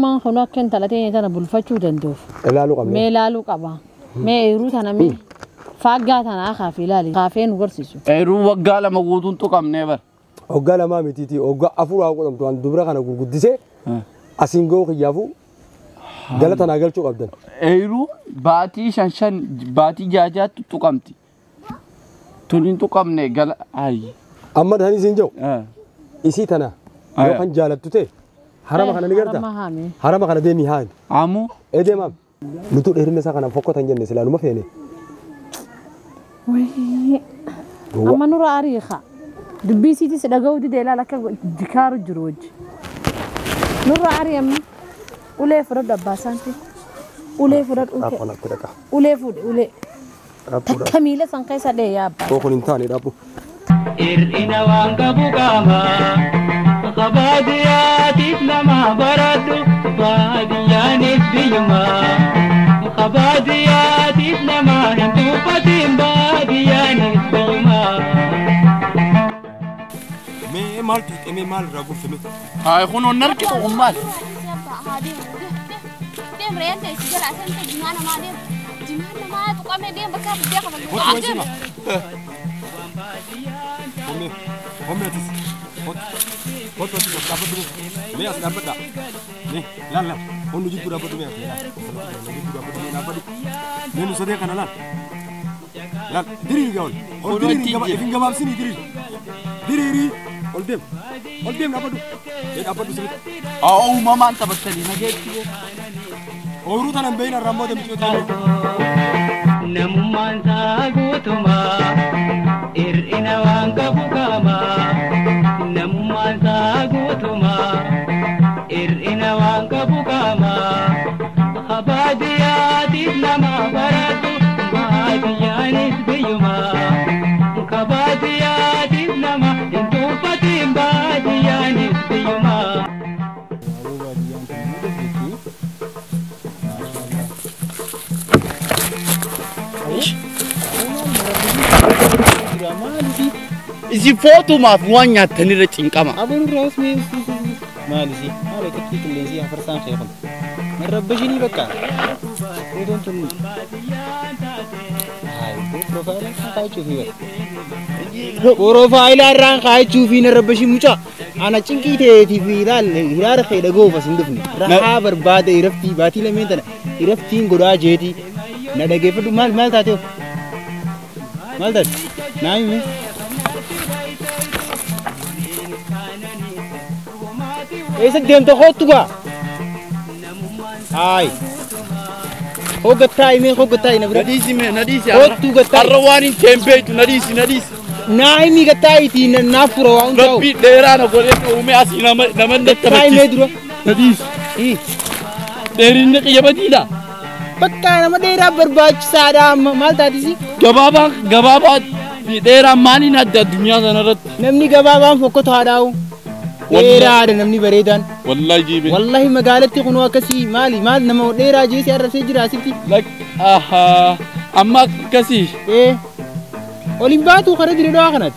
ما هناك كنت لاتين أنا بالفتشو تندوف ميلالو قبا ما يروت أنا مي فاقات أنا أخاف لالي خافين ورسيسو إيرو وقال ما قودون تقام نيفر وقال ما ميتيتي وقال أفور أقول أنتوا عند دبرة أنا قلت ديسه أسينغو خيافو قالت أنا قلت شو قبضن إيرو باتي شان باتي جاجات تقامتي تولين تقام نيجال أي أما ده هني زينجو إيشي تنا يو كان جالت توتي حرام كنا نقدر حرام كنا ديمي هاي عمو إيه ده مام نتو إيرنا سكنا فوق تنجن نسلا نما فيني وي أما نورا أريخا دبيسي تسدقوا دي لا لك دكار الجروج نورا أريم ولا فرد أباسانتي ولا فرد ولا فرد ولا كميلة سانكايسا ده يا أبا فوق ننتاني رابو إرئنا وانقبو قاما خباديات إسلما بردو باديانيس بيما خباديات إسلما هندو فتين باديانيس بيما مي مال تيت مي مال رابو فمي هاي خونو نركب ومال ديم ريان تيجي عشان تجمعنا ما ديم جمعنا ما تقام ديم بكار ديم بكار هم يا تيس هوت دابا دو مي اس دابا دا مي لا لا هون نجيب دابا دو مي نجيب دابا دو دابا دو نينو سودي كان لا لا ديري جول هون ديري فين جباب سيني ديري قدام دابا دو دابا دو سميت أو ماما أنت بتسلي ما جيت أورو تنا بين الرماد متوتر نممان ساقوتما إرئنا وانقبو قاما نممان ساقوتما إرئنا وانقبو قاما خباديات إسلما بردو باديانيس بيما خباديات إسلما انتو فتين باديانيس بيما إذا فوتو ما في وانيا تنير تينكما أبو الرئيس مالسي هذا كتير اللي فرسان خير من ربجني بكا ودون تل هاي بروفايل خايف شوفي بروفايل الران خايف شوفي نربجي مچا أنا تشينكي تي في هلال خير دعوة فسندفني رها برباد إرفتي باتي لمين تنا إرفتين غدا جيتي ندعي فدو مال تاتيو مال تات نايم إيش ديم تخوتوا هاي هو قطعي مين هو قطعي نبرة نديسي خوتوا قطعي الرواني تيمبيت نديسي نايمي قطعي تي نافورو وان جاو ربي ديرانا قولت ومي أسي نمن قطعي مدرو نديس إيه ديرين قيابتي بكا أنا ما ديرا برباج سادا مال تاتيسي جبابا في ديرا ماني نادى الدنيا زنرت نمني جبابا فوكت هاداو ديرا هذا نمني بريدان والله جيبي والله مقالتي قنوا كسي مال نمو ديرا جيسي أرسي جراسيتي لك أما كسي إيه أولمبياتو خرج ريدو أخنات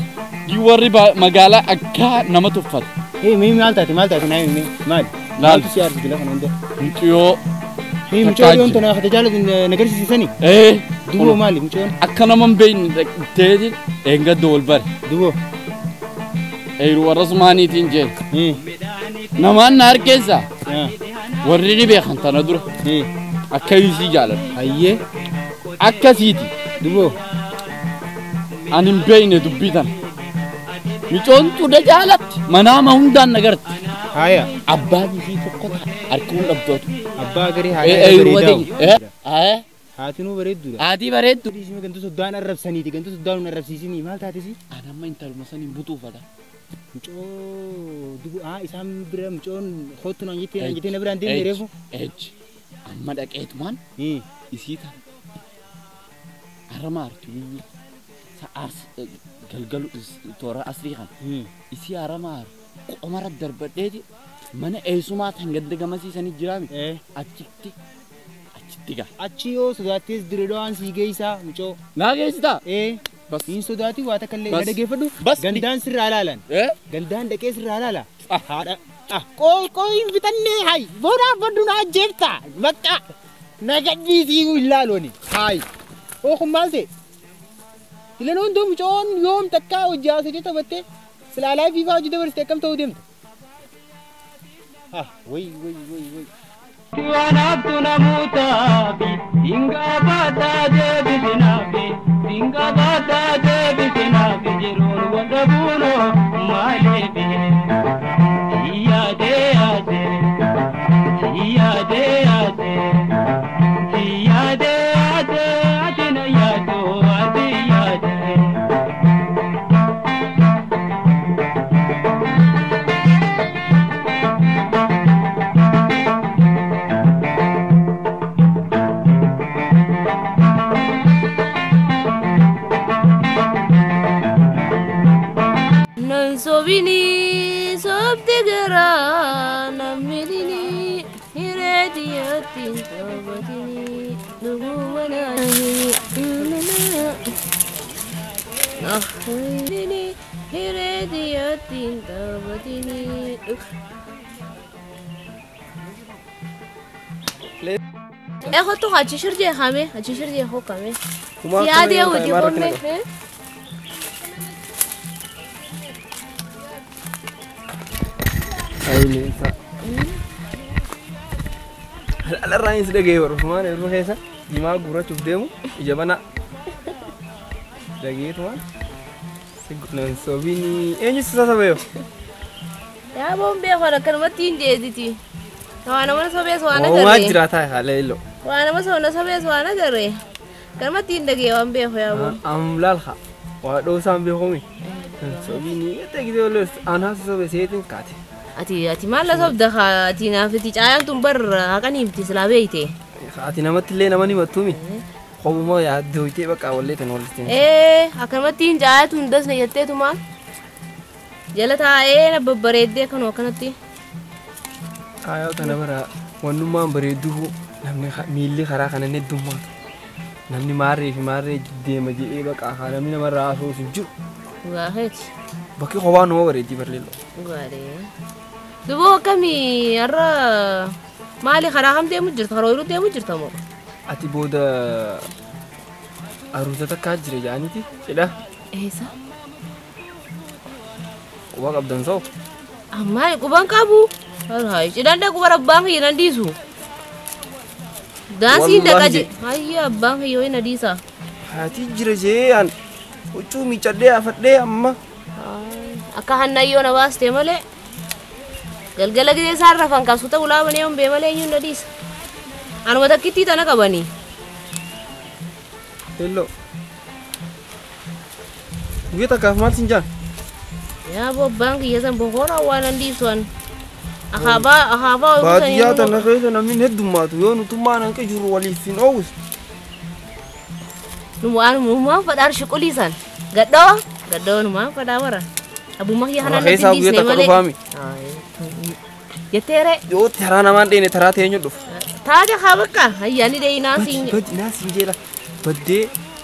يوري مقالة أكا نمتوفت إيه مي مال تاتي نايم مي مال لال سيارة كلا خنونده متيو هي مچون تنا خدجالة نغرسي سني إيه دوو مالي مچون أكنا من بين تيجي إنجا دول بر دوو إيرو ورسماني تينجل إيه نمان نار كيسا وريني بيخان تندر إيه أكيسي جالر أيه أكاسيتي دوو أنا بين دبيتان مچون تودا جالت منا مهندان نغرت هايا أبا في فقط أركون أبدوت أبا غري إيه هاي إيه هاتينو بريد دولا عادي بريد اسمه كنتو سودان الرب سنيتي كنتو سودان الرب سيسيني مال تاتيسي أنا ما إنتر مسني بطو فدا مچو دوو إسام برا مچون خوتو نانجيتي نبران دي ميرفو إيج أما دك إتمان إيه إسيتا أرمار توي سأرس قلقلو تورا أسريخان إسي أرمار أمر الدرب ديدي من أيسومات هنقد جماسي سني جرامي أتشتي أتشيو سوداتيس دريدوان سيجيسا مچو لا جيستا إيه بس إن سوداتي واتا كله بس نده جفدو بس غندان سر علالان إيه غندان دكيس سر علالا هذا Qoy bitanne hay boda baduna jefta bakka nagaddi si illaloni hay o khumalse ilanon dum jon yom takka wajja se tabatte slalai fi faji dabar stekam tawdim wai Tiwana tuna mutabi inga bata de bisinabi inga bata de bisinabi jirun wadabuno malebi iya de ade atina ya do ade ya de Sobini sobdegara namilini hiradiyatin tabatini nubuwanahi nahini hiradiyatin tabatini Eho to achishir je ho kame yaad ye uji bomme على الرئيس دقيقة ورحمن يروح هسه دماغ قرة تبدأه إجابنا دقيقة مان سيقولون سوبيني إيه جسنا سبيو يا بوم بيخورا كلمتين جديتي وانا ما سبيو سوانا ما قري جراتا خالي وانا ما سبيو سوانا قري كلمتين دقيقة وان بيخو يا بوم أملا الخا وادو سام بيخومي سوبيني تيجي لس أنا سوبي سيتين كاتي ati malla sobda ati nafti cayang tumbar akani imti slabeite ati namatille namani matumi khobumo ya doite baka walle tanoliste akamati jaya tundas ne yatte tuma jalata na babbarede kano kanati ayo tanabara wannuma bareduhu namni milli khara kana ne dumma namni mare de maji baka khana min marra aso sujju wahet baki khobano baredi barlelo gare dubo kami arra mali kharaham de mujir tharoiru de mujir tamo ati boda aruza takajire janiti ida esa wa abdan so amma kuban kabu hai idan da kubara bang yinan disu dasi da kaje hayya bang yo ina disa hati jire je an ucu mi chade afade amma aka hannayo na waste male galgala gide sarra fanka suta ula bane on be male yun nadis anu mata kiti tanaka bani hello gita ka matin jan ya bo bangi yazan bo hora wanan diswan ahaba ba ya ta na kai na min heddu ma to yonu tumana ka juru wali fin aus nu ma fadar shi kulisan gaddo nu ma fada wara abu mahya hanan dis ne male ya tere yo terana man de ne tarate nyu duf taade khabaka hayani de nasi jela badde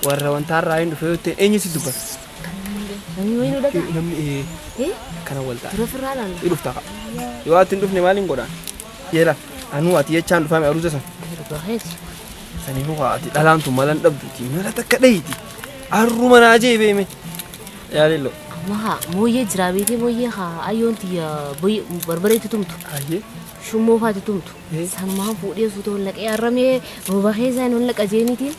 warra wantar rayin do fete enyi si duba nani wayno daga namni kana walta rafralan iduf taka yo atin duf ne malin goda yela anu ati ya chandu fami aruza san sani ho ati dalan tu malan dabdu ti mera takadaiti arruma na je be me ya lelo maha moye jrabi te moye ha ayonti ya boy barbare tutumtu aye shumo fa tutumtu san ma fude su to laqe arame bo ba heza non laqa jeniti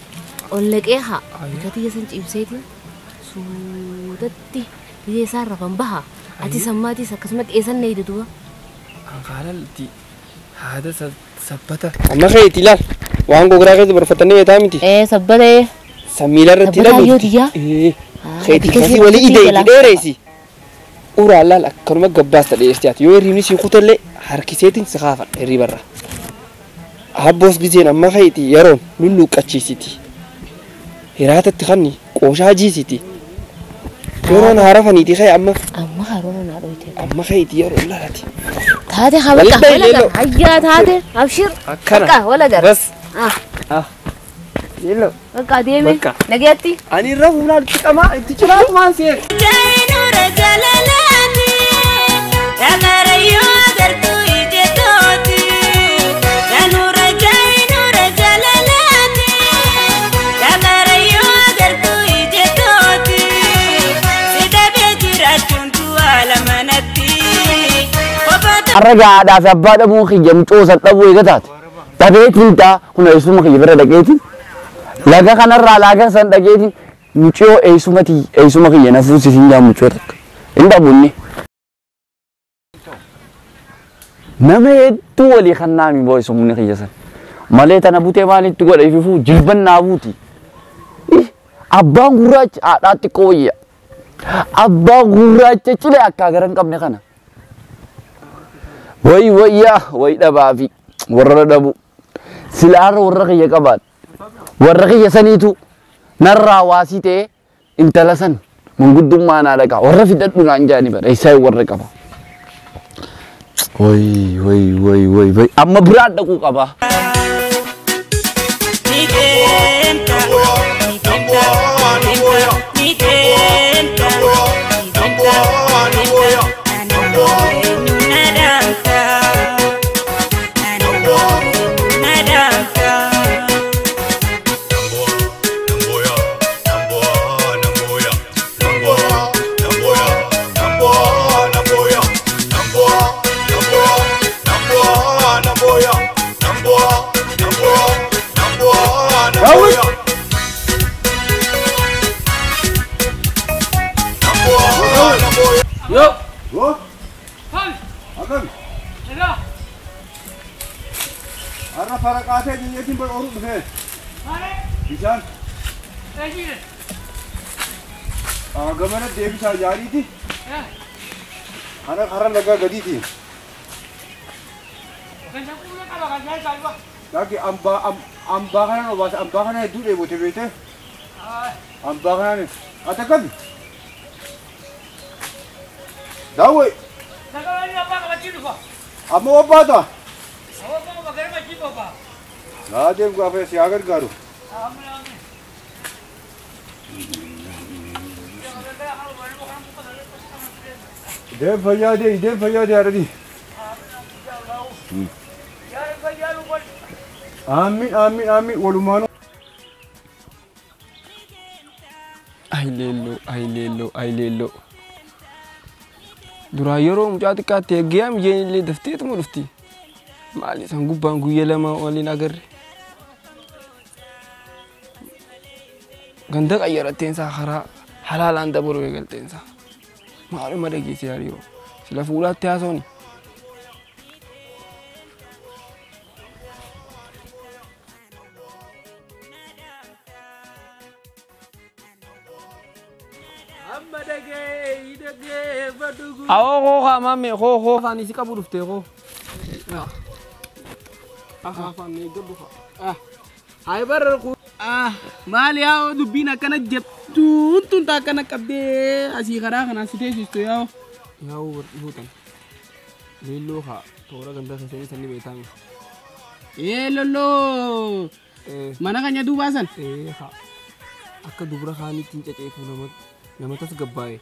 on laqe ha kati yasan cibseti su datti ye sarrafan baha ati sammati sakasmat esan ne duwa an qalalti hada sabbata amma khayti lal wango graga barfatane tamiti sabbata samila ratila خيتي كذي ولي إيدي ديريسي أورا لا لا كانوا مجبّاس تدي استيات يوري نسي خطر لي حركتين سخافة الريبرة هبوس بزين أما خيتي يرون لولو كاتشيسيتي هرات تخني كوشا جيسيتي يرون عرفني تي خي أما هارون نارويتي أما خيتي يرون لا لا تي هذا خبرك ولا حيات هذا أبشر كنا ولا جر بس يلا بقى ديمي نجيتي أنا رفضنا الكتامة تجرب ما نسيت جاي نور جلالاني يا مريم Arraga ada sabada mungkin jam coset tabu ikatat. Tapi cinta kuna isu mungkin berada keti. Laga kanarra laga sanda keti. Mucio isu mungkin ya nafu sinja mucio tak. Inda bunyi. Nama itu wali khanami boy sumuni kijasan. Maleta nabute mali tu gak ifu jilban nabuti. Abang guraj ada tikoya. Abang guraj cile akaran kamne kana. Wai ya, wai da bafi, warra da bu. Silar warra ya kabat. Warra ya sanitu. Narra wasite intalasan. Menggudung mana ada ka. Warra fidat pun anjani bar. Saya warra kaba. Wai. Amma berat aku kaba. Para kase ni yetim ber oruk bhe. Mare. Bisan. Tehir. Gamana devi sa yari thi. Khara laga gadi thi. Ganda pula ka laga jai kalwa. Lagi amba khana was amba khana dure bote bete. Amba khana atakan. Dawe. Daga ni apa ka bachi du ko. Amo apa ta? Nadem ko ape siagar garu. De bhaiya de aradi. Amin walumano. Ailelo. Durayoro mujati ka tegiyam yele dafti to mufti. Mali sanggup banggu ya lama wali nagar. Ganda kaya raten sa khara halal anda baru egal tensa. Malu mada kisi hari yo. Sila fulat tiasoni. Awo ko kama me ko fani sika burufte ko. Hai barku mali ya dubina kana jeptu tunta kana kabde asi khara kana site sisto ya hutan lelo ha tora ganda sa sani betang lolo mana kanya dubasan ha akka dubra khani tincha chefu namat tas gabbaye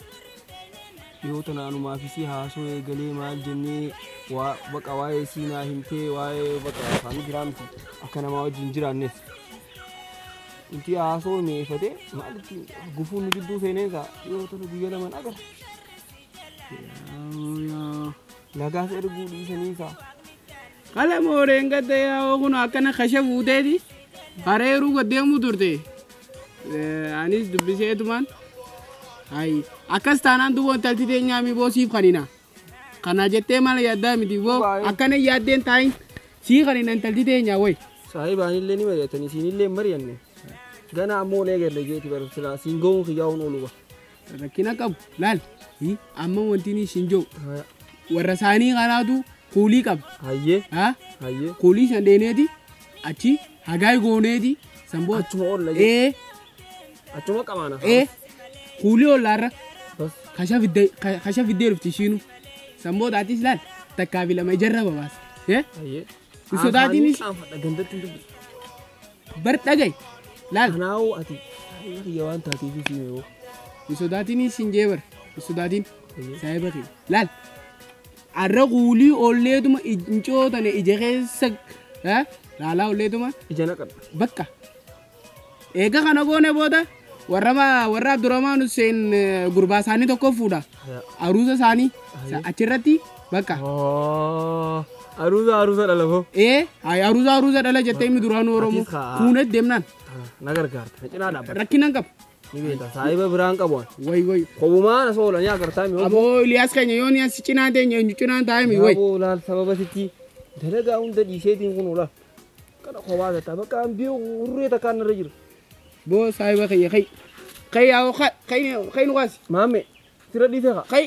yo tana anu mafisi ha so gale mal jinni wa baka waye sina himte waye baka fami gramti akana ma jinjira nes inti ha so me fade malti gufu nu jiddu seneza yo tana biyala man agar ya laga ser gudi senisa kala more ngade ya kuno akana khashabu dedi hareru gade mudurde anis dubise tuman Hai, akas tanan tu bon talti de nyami bo sif khanina. Kana jette mal yadda mi di bo akane yadden tain si khanina talti de nya woi. Sai bani le ni mere tani sini le marian ne. Gana ammo le gerle jeti bar sila singo khiyaw no luwa. Rakina kab lal hi amma wontini sinjo. Warasani ganadu kuli kab. Hayye ha hayye kuli sandene di achi hagai gone di sambo achmo le achmo kamana Kuli olara kasha video rufti sambo dati silal takabila mai jarraba bas so dati ni bar tagay lal nawo ati yawan tati fi mewo so dati ni sinjewer so dati sai baki lal arraquli olleetuma incootane ijekeessa laalaa olleetuma ijana qaba bakka eega kana goone booda warra Abdurrahmaan Hussein gurbaa isaanii tokko fuudha aruusa isaanii achirratti bakka aruusa dhalafoo aruusa dhala jettee himni duraan Oromoo kuunet deemnaan nagargaarta cinaa dhaabbata rakkinaan qaba ni beekta saahiba biraan qabu way kobumaan asoola ni agartaa mi aboo Iliyaas keenya yoon as cinaa teenya eenyu cinaa taa'e mi way aboo laal sababa sitti dalagaa hunda dhiiseetiin kun ola kana kobaa ta'a bakka ambii urree takkaan irra jiru boo saahiba kiyya kai nuqaas maame sira dhiisee kai